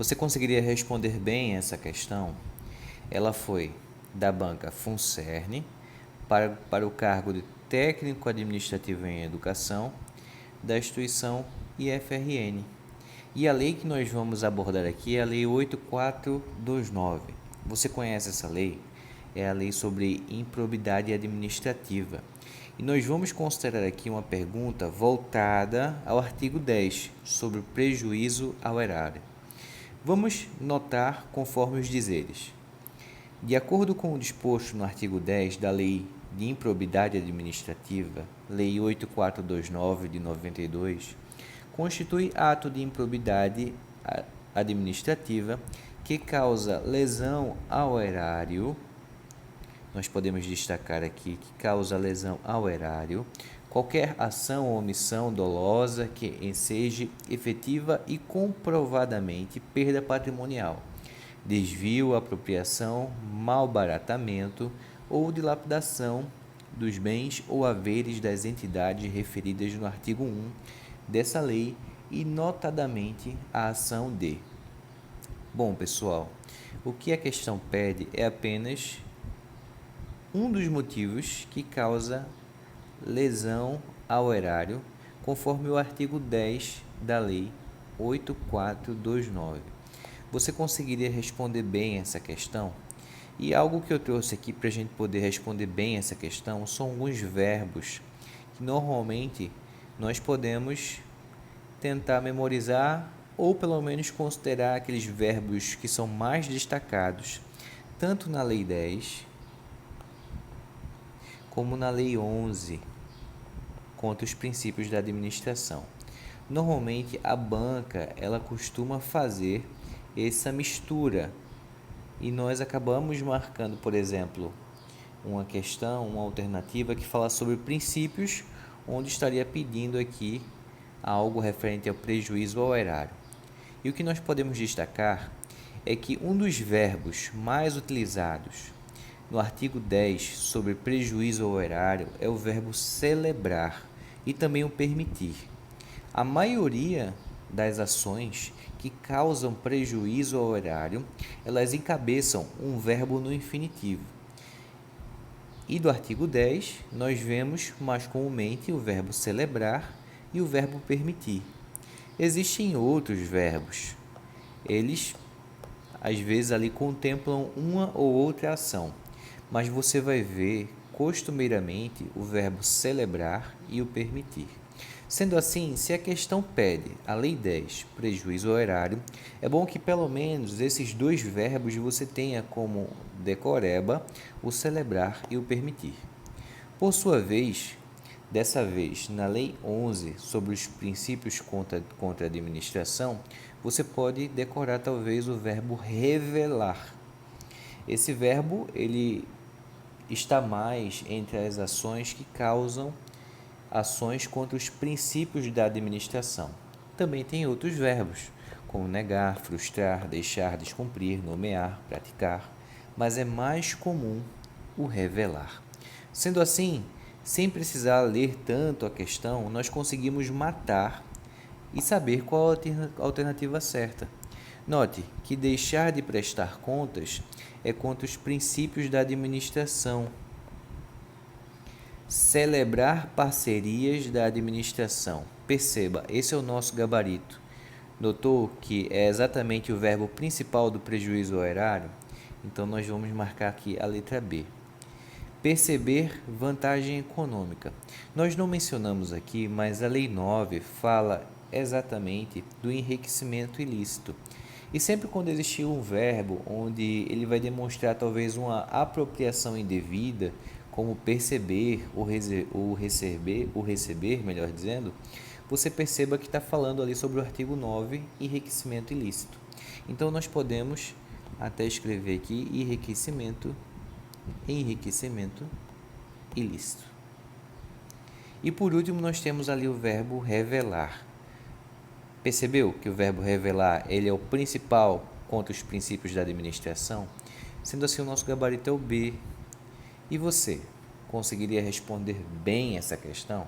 Você conseguiria responder bem essa questão? Ela foi da banca FUNCERN para o cargo de técnico administrativo em educação da instituição IFRN. E a lei que nós vamos abordar aqui é a Lei 8429. Você conhece essa lei? É a lei sobre improbidade administrativa. E nós vamos considerar aqui uma pergunta voltada ao artigo 10, sobre o prejuízo ao erário. Vamos notar conforme os dizeres. De acordo com o disposto no artigo 10 da Lei de Improbidade Administrativa, Lei 8429 de 92, constitui ato de improbidade administrativa que causa lesão ao erário. Nós podemos destacar aqui que causa lesão ao erário qualquer ação ou omissão dolosa que enseje efetiva e comprovadamente perda patrimonial, desvio, apropriação, malbaratamento ou dilapidação dos bens ou haveres das entidades referidas no artigo 1 dessa lei e notadamente a ação de. Bom, pessoal, o que a questão pede é apenas um dos motivos que causa lesão ao erário, conforme o artigo 10 da Lei 8429. Você conseguiria responder bem essa questão? E algo que eu trouxe aqui para a gente poder responder bem essa questão são alguns verbos que normalmente nós podemos tentar memorizar ou pelo menos considerar aqueles verbos que são mais destacados, tanto na Lei 10 como na Lei 11, quanto os princípios da administração. Normalmente a banca ela costuma fazer essa mistura e nós acabamos marcando, por exemplo, uma questão, uma alternativa que fala sobre princípios, onde estaria pedindo aqui algo referente ao prejuízo ao erário. E o que nós podemos destacar é que um dos verbos mais utilizados no artigo 10 sobre prejuízo ao erário é o verbo celebrar e também o permitir. A maioria das ações que causam prejuízo ao erário, elas encabeçam um verbo no infinitivo. E do artigo 10, nós vemos mais comumente o verbo celebrar e o verbo permitir. Existem outros verbos. Eles, às vezes, ali contemplam uma ou outra ação, mas você vai ver costumeiramente o verbo celebrar e o permitir. Sendo assim, se a questão pede a Lei 10, prejuízo ao erário, é bom que pelo menos esses dois verbos você tenha como decoreba o celebrar e o permitir. Por sua vez, dessa vez na Lei 11 sobre os princípios contra a administração, você pode decorar talvez o verbo revelar. Esse verbo ele está mais entre as ações que causam ações contra os princípios da administração. Também tem outros verbos, como negar, frustrar, deixar, descumprir, nomear, praticar, mas é mais comum o revelar. Sendo assim, sem precisar ler tanto a questão, nós conseguimos matar e saber qual a alternativa certa. Note que deixar de prestar contas é contra os princípios da administração. Celebrar parcerias da administração. Perceba, esse é o nosso gabarito. Notou que é exatamente o verbo principal do prejuízo ao erário? Então, nós vamos marcar aqui a letra B. Perceber vantagem econômica. Nós não mencionamos aqui, mas a Lei 9 fala exatamente do enriquecimento ilícito. E sempre quando existir um verbo onde ele vai demonstrar talvez uma apropriação indevida, como perceber ou receber, melhor dizendo, você perceba que está falando ali sobre o artigo 9, enriquecimento ilícito. Então, nós podemos até escrever aqui enriquecimento ilícito. E por último, nós temos ali o verbo revelar. Percebeu que o verbo revelar ele é o principal contra os princípios da administração? Sendo assim, o nosso gabarito é o B. E você, conseguiria responder bem essa questão?